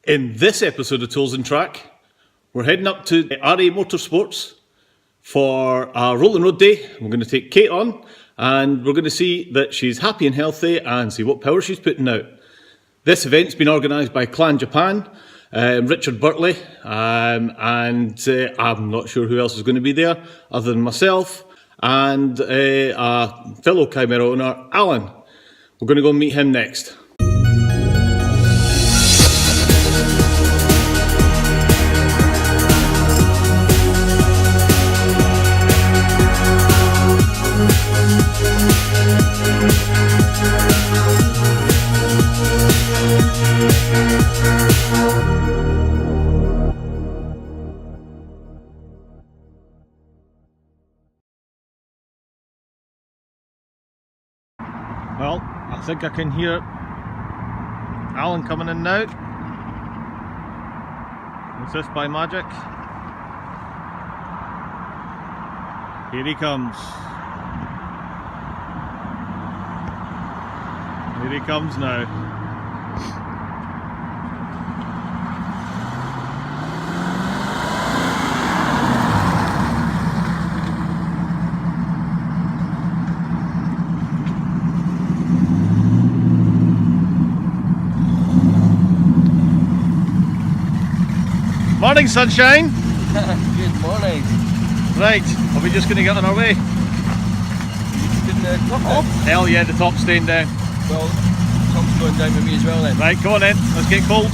In this episode of Tools and Track, we're heading up to RA Motorsports for a rolling road day. We're going to take Kate on and we're going to see that she's happy and healthy and see what power she's putting out. This event's been organised by Clan Japan, Richard Burtley, and I'm not sure who else is going to be there other than myself and a fellow Chimera owner, Alan. We're going to go and meet him next. Well, I think I can hear Alan coming in now. Is this by magic? Here he comes. Here he comes now. Morning, sunshine. Good morning. Right, are we just going to get on our way? Didn't the top off? Hell yeah, the top's staying down. Well, top's going down with me as well then. Right, go on in, let's get cold.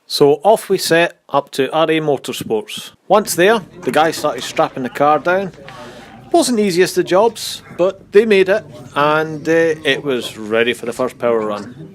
So off we set up to RA Motorsports. Once there, the guys started strapping the car down. Wasn't the easiest of jobs, but they made it, and it was ready for the first power run.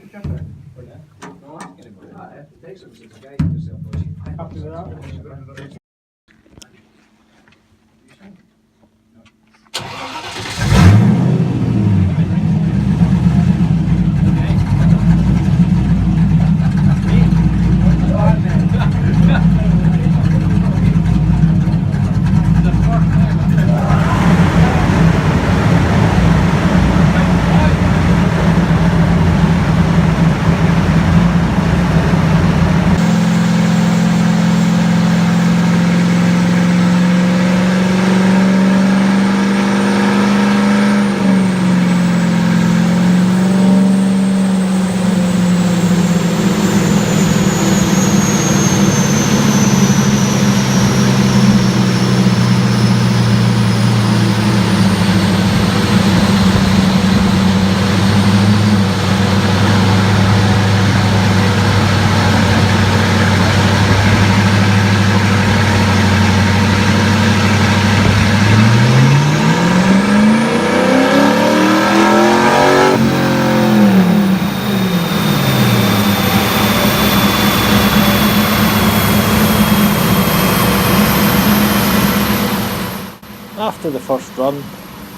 After the first run, you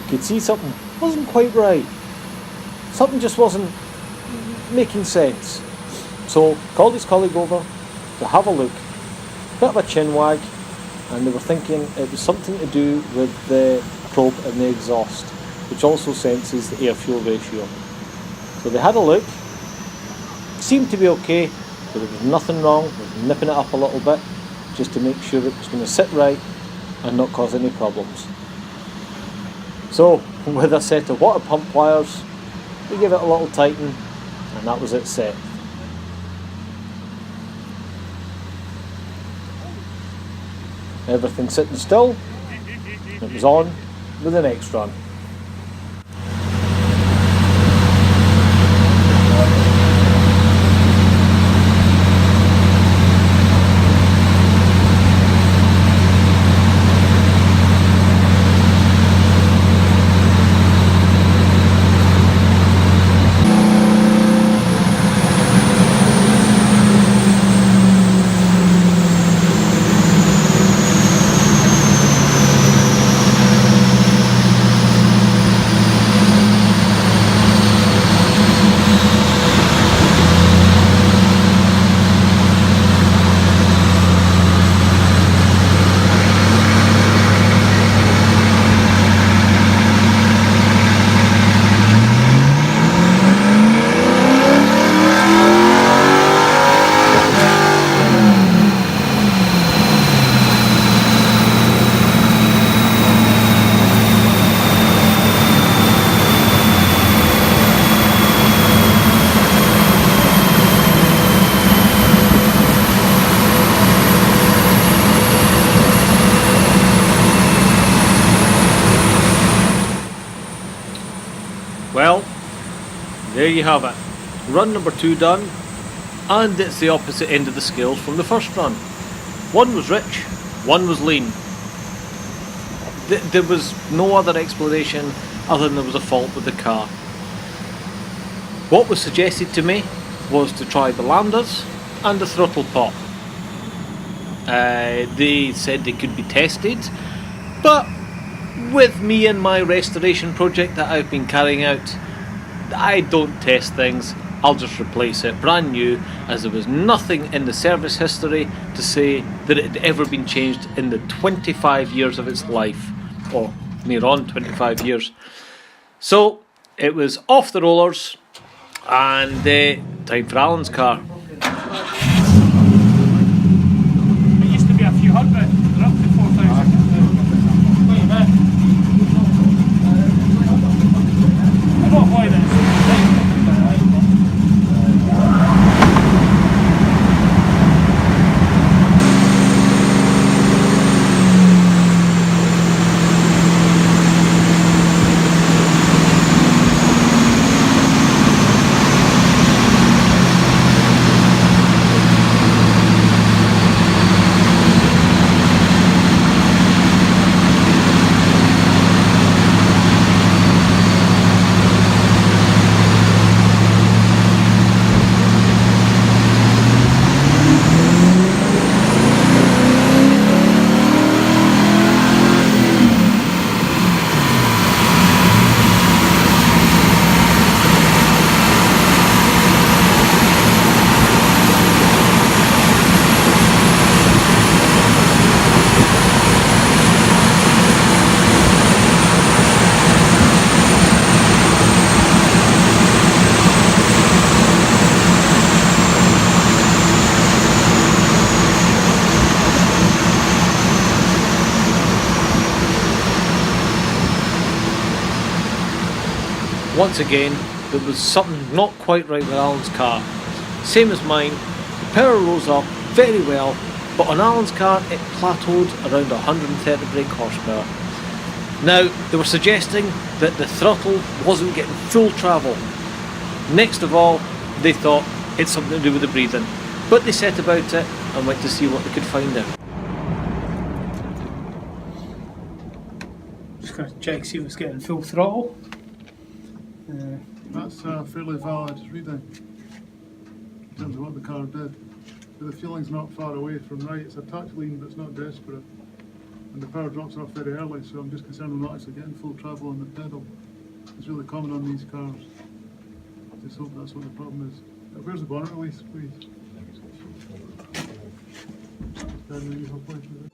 could see something wasn't quite right. Something just wasn't making sense. So called his colleague over to have a look, bit of a chin wag, and they were thinking it was something to do with the probe in the exhaust, which also senses the air-fuel ratio. So they had a look, seemed to be okay, but there was nothing wrong with nipping it up a little bit, just to make sure it was going to sit right and not cause any problems. So with a set of water pump pliers, we gave it a little tighten, and that was it set. Everything sitting still, it was on with the next run. Well, there you have it. Run number 2 done, and it's the opposite end of the scales from the first run. One was rich, one was lean. There was no other explanation other than there was a fault with the car. What was suggested to me was to try the lambdas and the throttle pop. They said they could be tested, but with me and my restoration project that I've been carrying out, I don't test things, I'll just replace it brand new, as there was nothing in the service history to say that it had ever been changed in the 25 years of its life, or near on 25 years. So it was off the rollers, and time for Alan's car. It used to be a few hundred, they're up to 4,000. Wait a minute. I don't know why that's. Once again, there was something not quite right with Alan's car. Same as mine, the power rose up very well, but on Alan's car it plateaued around 130 brake horsepower. Now, they were suggesting that the throttle wasn't getting full travel. Next of all, they thought it's something to do with the breathing, but they set about it and went to see what they could find out. Just going to check, see if it's getting full throttle. That's a fairly valid reading in terms of what the car did. But the fueling's not far away from right. It's a touch lean, but it's not desperate. And the power drops off very early, so I'm just concerned we're not actually getting full travel on the pedal. It's really common on these cars. I just hope that's what the problem is. Where's the bonnet release, please? Stand in the usual place, is it?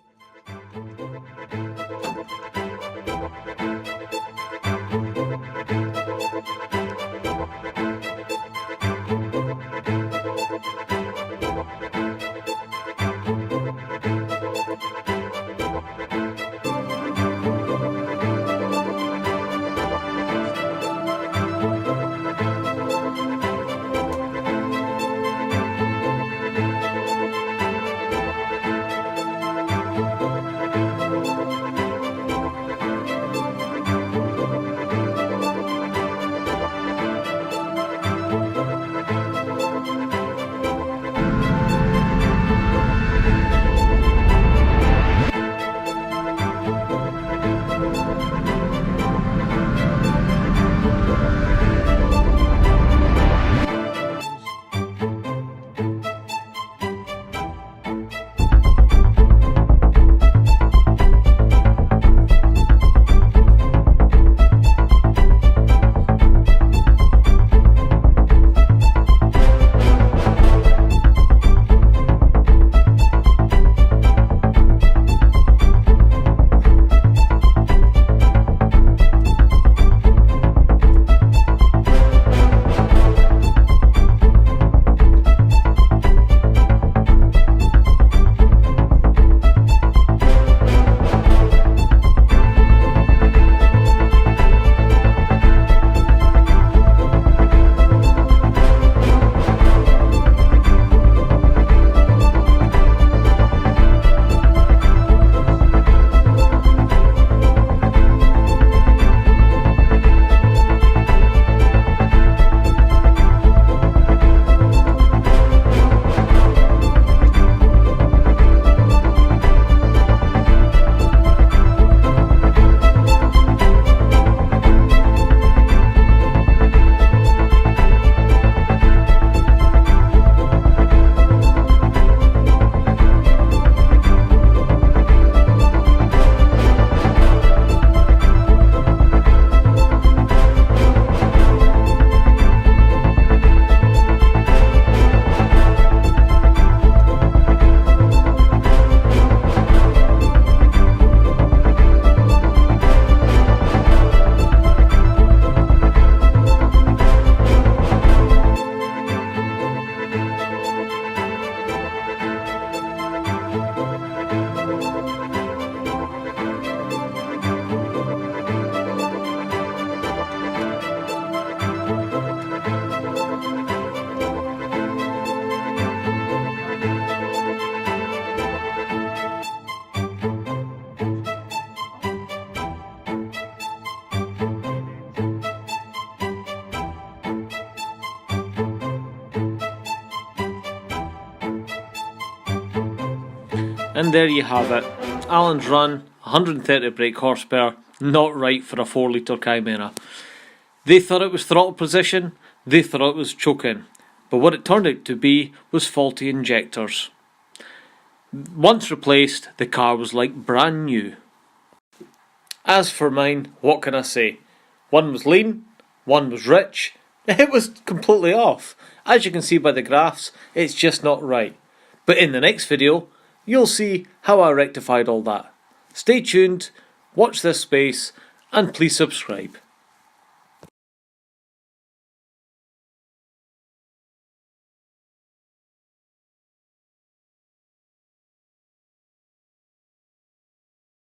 And there you have it. Alan's run, 130 brake horsepower, not right for a 4 litre Chimera. They thought it was throttle position, they thought it was choking, but what it turned out to be was faulty injectors. Once replaced, the car was like brand new. As for mine, what can I say? One was lean, one was rich, it was completely off. As you can see by the graphs, it's just not right. But in the next video, you'll see how I rectified all that. Stay tuned, watch this space, and please subscribe.